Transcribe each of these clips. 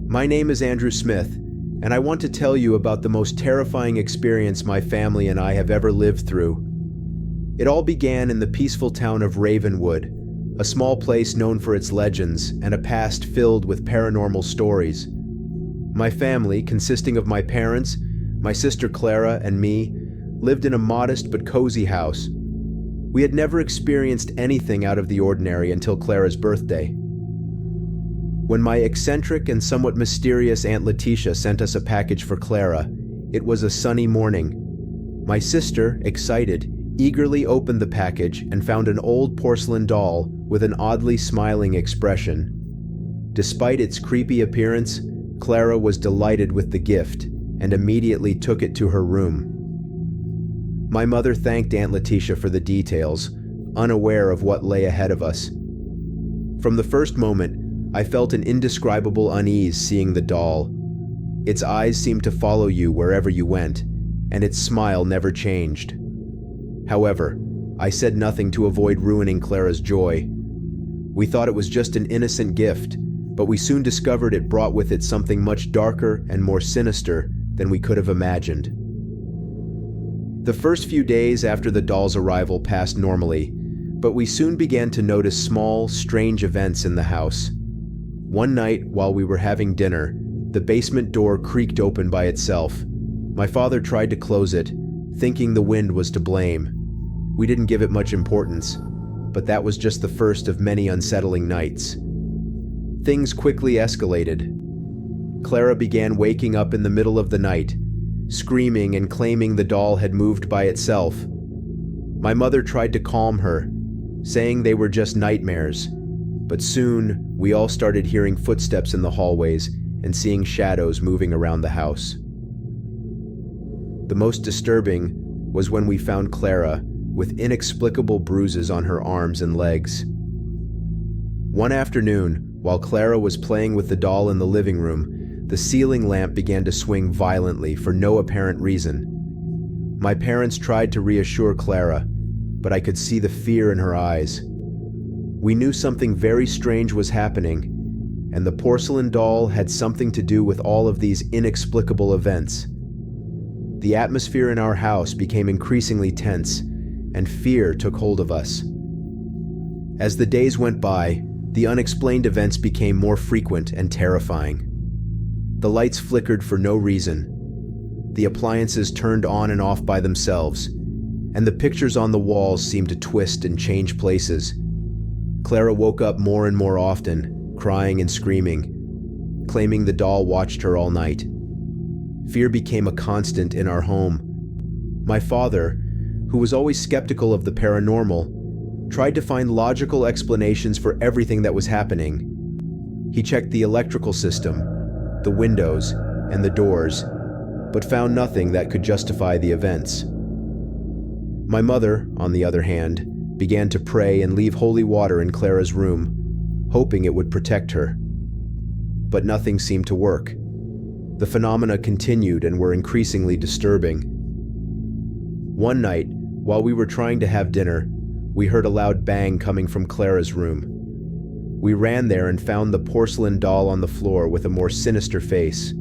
My name is Andrew Smith, and I want to tell you about the most terrifying experience my family and I have ever lived through. It all began in the peaceful town of Ravenwood, a small place known for its legends and a past filled with paranormal stories. My family, consisting of my parents, my sister Clara, and me, lived in a modest but cozy house. We had never experienced anything out of the ordinary until Clara's birthday. When my eccentric and somewhat mysterious Aunt Leticia sent us a package for Clara, it was a sunny morning. My sister, excited, eagerly opened the package and found an old porcelain doll with an oddly smiling expression. Despite its creepy appearance, Clara was delighted with the gift and immediately took it to her room. My mother thanked Aunt Leticia for the details, unaware of what lay ahead of us. From the first moment, I felt an indescribable unease seeing the doll. Its eyes seemed to follow you wherever you went, and its smile never changed. However, I said nothing to avoid ruining Clara's joy. We thought it was just an innocent gift, but we soon discovered it brought with it something much darker and more sinister than we could have imagined. The first few days after the doll's arrival passed normally, but we soon began to notice small, strange events in the house. One night, while we were having dinner, the basement door creaked open by itself. My father tried to close it, thinking the wind was to blame. We didn't give it much importance, but that was just the first of many unsettling nights. Things quickly escalated. Clara began waking up in the middle of the night, screaming and claiming the doll had moved by itself. My mother tried to calm her, saying they were just nightmares, but soon we all started hearing footsteps in the hallways and seeing shadows moving around the house. The most disturbing was when we found Clara with inexplicable bruises on her arms and legs. One afternoon, while Clara was playing with the doll in the living room, the ceiling lamp began to swing violently for no apparent reason. My parents tried to reassure Clara, but I could see the fear in her eyes. We knew something very strange was happening, and the porcelain doll had something to do with all of these inexplicable events. The atmosphere in our house became increasingly tense, and fear took hold of us. As the days went by, the unexplained events became more frequent and terrifying. The lights flickered for no reason. The appliances turned on and off by themselves, and the pictures on the walls seemed to twist and change places. Clara woke up more and more often, crying and screaming, claiming the doll watched her all night. Fear became a constant in our home. My father, who was always skeptical of the paranormal, tried to find logical explanations for everything that was happening. He checked the electrical system, the windows, and the doors, but found nothing that could justify the events. My mother, on the other hand, began to pray and leave holy water in Clara's room, hoping it would protect her. But nothing seemed to work. The phenomena continued and were increasingly disturbing. One night, while we were trying to have dinner, we heard a loud bang coming from Clara's room. We ran there and found the porcelain doll on the floor with a more sinister face.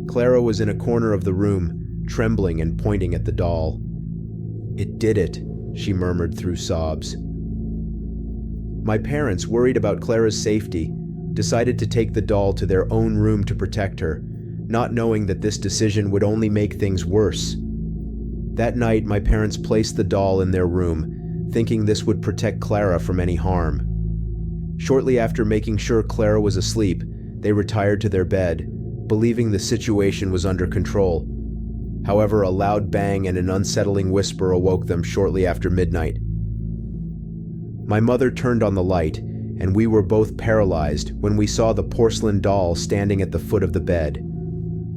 Clara was in a corner of the room, trembling and pointing at the doll. "It did it," she murmured through sobs. My parents, worried about Clara's safety, decided to take the doll to their own room to protect her, not knowing that this decision would only make things worse. That night, my parents placed the doll in their room, thinking this would protect Clara from any harm. Shortly after making sure Clara was asleep, they retired to their bed, believing the situation was under control. However, a loud bang and an unsettling whisper awoke them shortly after midnight. My mother turned on the light, and we were both paralyzed when we saw the porcelain doll standing at the foot of the bed.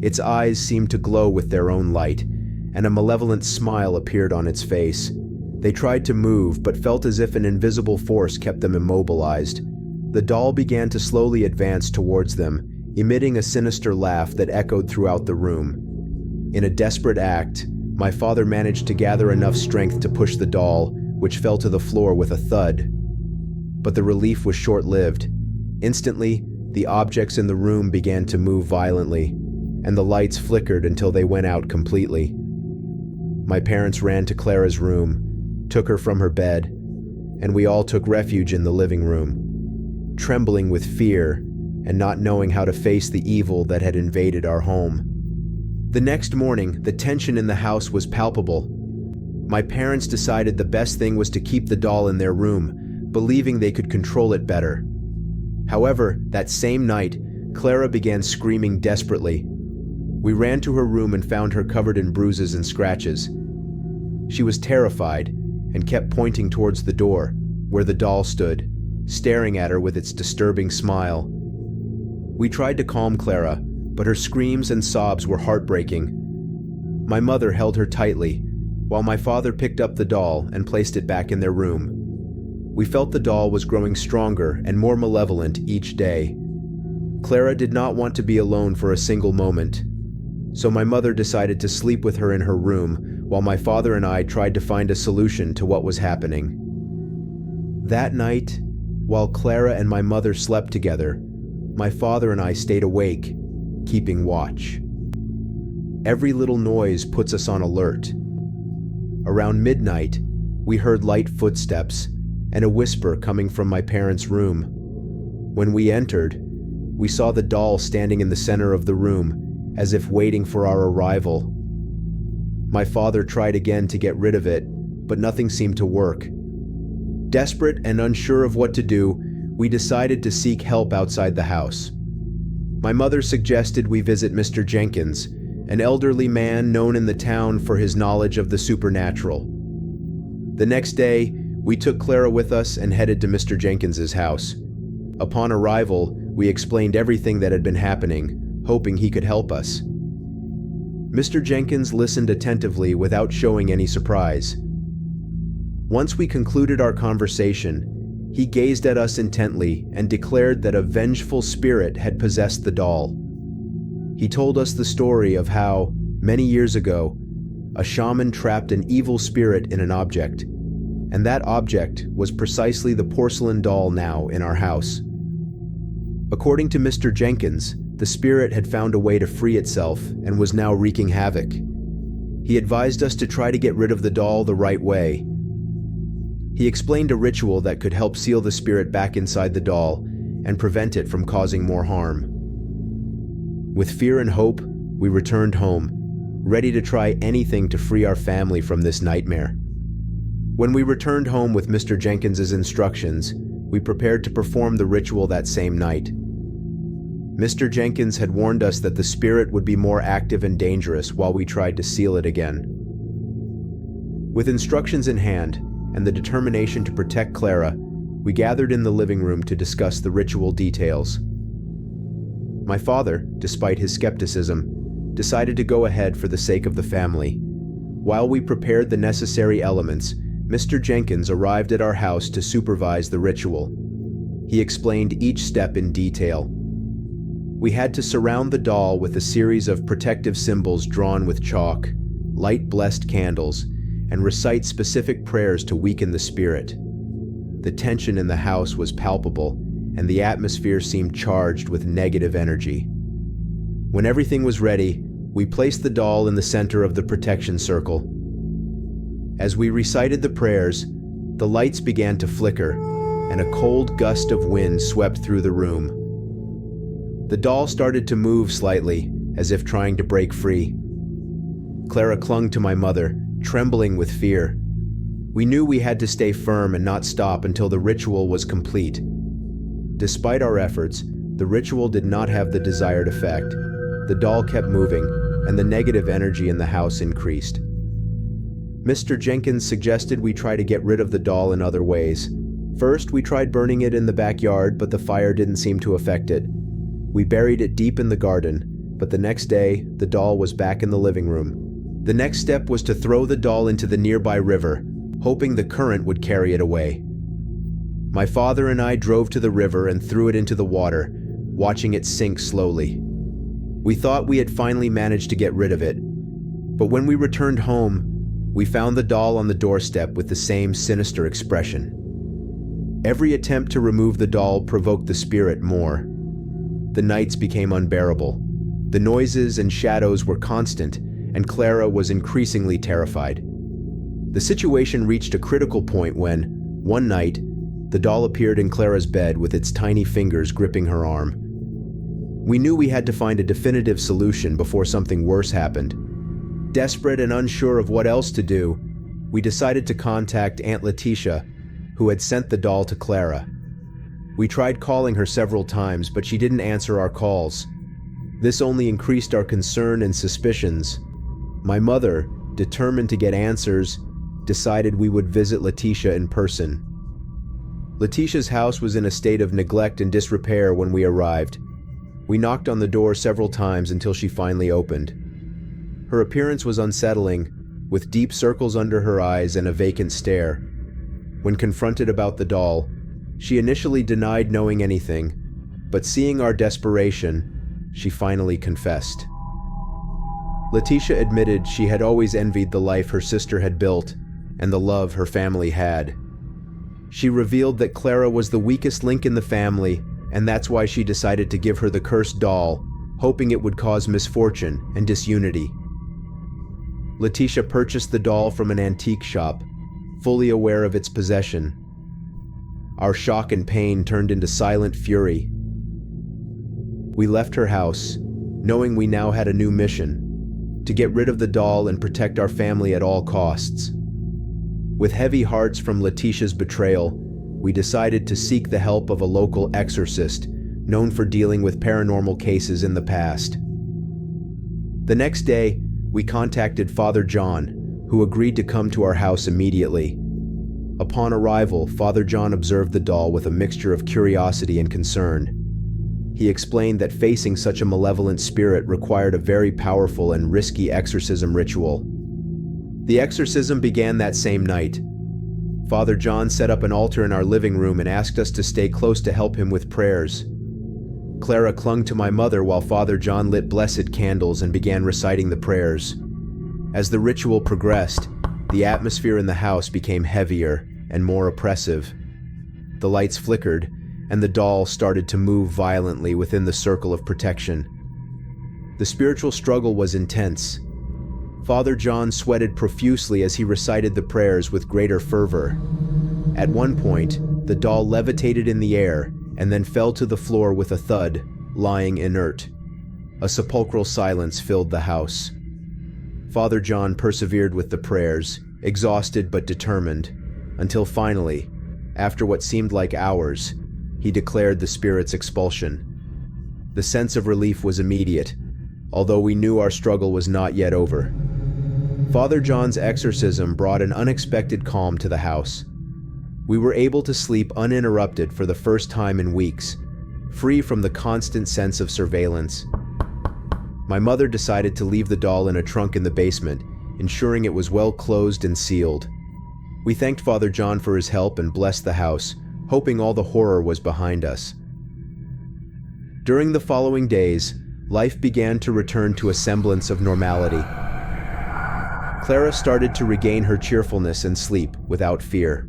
Its eyes seemed to glow with their own light, and a malevolent smile appeared on its face. They tried to move, but felt as if an invisible force kept them immobilized. The doll began to slowly advance towards them, emitting a sinister laugh that echoed throughout the room. In a desperate act, my father managed to gather enough strength to push the doll, which fell to the floor with a thud. But the relief was short-lived. Instantly, the objects in the room began to move violently, and the lights flickered until they went out completely. My parents ran to Clara's room, took her from her bed, and we all took refuge in the living room, trembling with fear and not knowing how to face the evil that had invaded our home. The next morning, the tension in the house was palpable. My parents decided the best thing was to keep the doll in their room, believing they could control it better. However, that same night, Clara began screaming desperately. We ran to her room and found her covered in bruises and scratches. She was terrified and kept pointing towards the door, where the doll stood, staring at her with its disturbing smile. We tried to calm Clara, but her screams and sobs were heartbreaking. My mother held her tightly, while my father picked up the doll and placed it back in their room. We felt the doll was growing stronger and more malevolent each day. Clara did not want to be alone for a single moment, so my mother decided to sleep with her in her room while my father and I tried to find a solution to what was happening. That night, while Clara and my mother slept together, my father and I stayed awake, keeping watch. Every little noise puts us on alert. Around midnight, we heard light footsteps and a whisper coming from my parents' room. When we entered, we saw the doll standing in the center of the room, as if waiting for our arrival. My father tried again to get rid of it, but nothing seemed to work. Desperate and unsure of what to do, we decided to seek help outside the house. My mother suggested we visit Mr. Jenkins, an elderly man known in the town for his knowledge of the supernatural. The next day, we took Clara with us and headed to Mr. Jenkins's house. Upon arrival, we explained everything that had been happening, hoping he could help us. Mr. Jenkins listened attentively without showing any surprise. Once we concluded our conversation, he gazed at us intently and declared that a vengeful spirit had possessed the doll. He told us the story of how, many years ago, a shaman trapped an evil spirit in an object, and that object was precisely the porcelain doll now in our house. According to Mr. Jenkins, the spirit had found a way to free itself and was now wreaking havoc. He advised us to try to get rid of the doll the right way. He explained a ritual that could help seal the spirit back inside the doll and prevent it from causing more harm. With fear and hope, we returned home, ready to try anything to free our family from this nightmare. When we returned home with Mr. Jenkins's instructions, we prepared to perform the ritual that same night. Mr. Jenkins had warned us that the spirit would be more active and dangerous while we tried to seal it again. With instructions in hand and the determination to protect Clara, we gathered in the living room to discuss the ritual details. My father, despite his skepticism, decided to go ahead for the sake of the family. While we prepared the necessary elements, Mr. Jenkins arrived at our house to supervise the ritual. He explained each step in detail. We had to surround the doll with a series of protective symbols drawn with chalk, light blessed candles, and recite specific prayers to weaken the spirit. The tension in the house was palpable, and the atmosphere seemed charged with negative energy. When everything was ready, we placed the doll in the center of the protection circle. As we recited the prayers, the lights began to flicker, and a cold gust of wind swept through the room. The doll started to move slightly, as if trying to break free. Clara clung to my mother, trembling with fear. We knew we had to stay firm and not stop until the ritual was complete. Despite our efforts, the ritual did not have the desired effect. The doll kept moving, and the negative energy in the house increased. Mr. Jenkins suggested we try to get rid of the doll in other ways. First, we tried burning it in the backyard, but the fire didn't seem to affect it. We buried it deep in the garden, but the next day, the doll was back in the living room. The next step was to throw the doll into the nearby river, hoping the current would carry it away. My father and I drove to the river and threw it into the water, watching it sink slowly. We thought we had finally managed to get rid of it, but when we returned home, we found the doll on the doorstep with the same sinister expression. Every attempt to remove the doll provoked the spirit more. the nights became unbearable. The noises and shadows were constant, and Clara was increasingly terrified. The situation reached a critical point when, one night, the doll appeared in Clara's bed with its tiny fingers gripping her arm. We knew we had to find a definitive solution before something worse happened. Desperate and unsure of what else to do, we decided to contact Aunt Leticia, who had sent the doll to Clara. We tried calling her several times, but she didn't answer our calls. This only increased our concern and suspicions. My mother, determined to get answers, decided we would visit Leticia in person. Leticia's house was in a state of neglect and disrepair when we arrived. We knocked on the door several times until she finally opened. Her appearance was unsettling, with deep circles under her eyes and a vacant stare. When confronted about the doll, she initially denied knowing anything, but seeing our desperation, she finally confessed. Leticia admitted she had always envied the life her sister had built and the love her family had. She revealed that Clara was the weakest link in the family, and that's why she decided to give her the cursed doll, hoping it would cause misfortune and disunity. Leticia purchased the doll from an antique shop, fully aware of its possession. Our shock and pain turned into silent fury. We left her house, knowing we now had a new mission: to get rid of the doll and protect our family at all costs. With heavy hearts from Leticia's betrayal, we decided to seek the help of a local exorcist, known for dealing with paranormal cases in the past. The next day, we contacted Father John, who agreed to come to our house immediately. Upon arrival, Father John observed the doll with a mixture of curiosity and concern. He explained that facing such a malevolent spirit required a very powerful and risky exorcism ritual. The exorcism began that same night. Father John set up an altar in our living room and asked us to stay close to help him with prayers. Clara clung to my mother while Father John lit blessed candles and began reciting the prayers. As the ritual progressed, the atmosphere in the house became heavier and more oppressive. The lights flickered, and the doll started to move violently within the circle of protection. The spiritual struggle was intense. Father John sweated profusely as he recited the prayers with greater fervor. At one point, the doll levitated in the air and then fell to the floor with a thud, lying inert. A sepulchral silence filled the house. Father John persevered with the prayers, exhausted but determined, until finally, after what seemed like hours, he declared the spirit's expulsion. The sense of relief was immediate, although we knew our struggle was not yet over. Father John's exorcism brought an unexpected calm to the house. We were able to sleep uninterrupted for the first time in weeks, free from the constant sense of surveillance. My mother decided to leave the doll in a trunk in the basement, ensuring it was well closed and sealed. We thanked Father John for his help and blessed the house, hoping all the horror was behind us. During the following days, life began to return to a semblance of normality. Clara started to regain her cheerfulness and sleep without fear.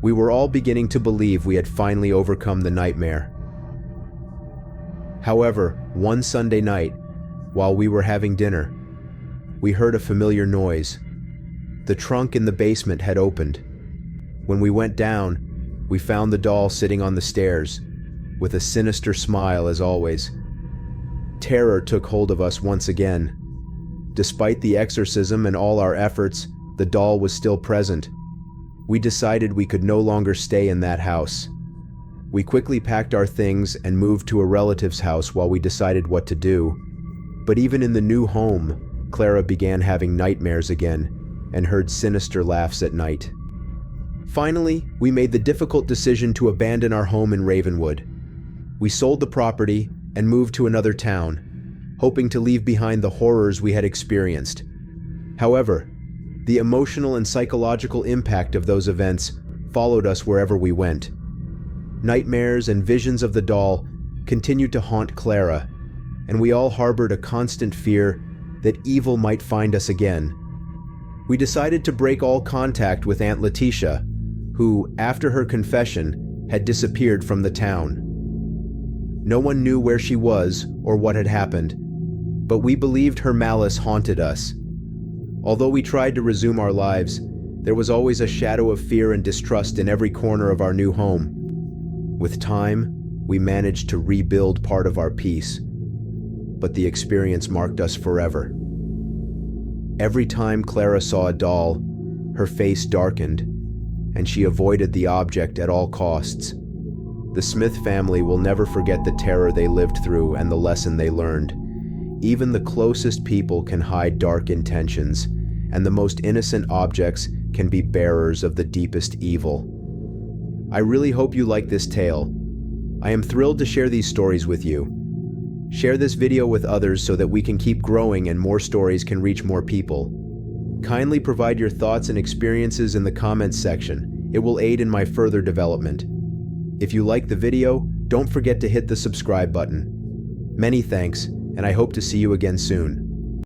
We were all beginning to believe we had finally overcome the nightmare. However, one Sunday night, while we were having dinner, we heard a familiar noise. The trunk in the basement had opened. When we went down, we found the doll sitting on the stairs, with a sinister smile as always. Terror took hold of us once again. Despite the exorcism and all our efforts, the doll was still present. We decided we could no longer stay in that house. We quickly packed our things and moved to a relative's house while we decided what to do. But even in the new home, Clara began having nightmares again and heard sinister laughs at night. Finally, we made the difficult decision to abandon our home in Ravenwood. We sold the property and moved to another town, hoping to leave behind the horrors we had experienced. However, the emotional and psychological impact of those events followed us wherever we went. Nightmares and visions of the doll continued to haunt Clara, and we all harbored a constant fear that evil might find us again. We decided to break all contact with Aunt Leticia, who, after her confession, had disappeared from the town. No one knew where she was or what had happened, but we believed her malice haunted us. Although we tried to resume our lives, there was always a shadow of fear and distrust in every corner of our new home. With time, we managed to rebuild part of our peace, but the experience marked us forever. Every time Clara saw a doll, her face darkened, and she avoided the object at all costs. The Smith family will never forget the terror they lived through and the lesson they learned. Even the closest people can hide dark intentions, and the most innocent objects can be bearers of the deepest evil. I really hope you like this tale. I am thrilled to share these stories with you. Share this video with others so that we can keep growing and more stories can reach more people. Kindly provide your thoughts and experiences in the comments section. It will aid in my further development. If you like the video, don't forget to hit the subscribe button. Many thanks, and I hope to see you again soon.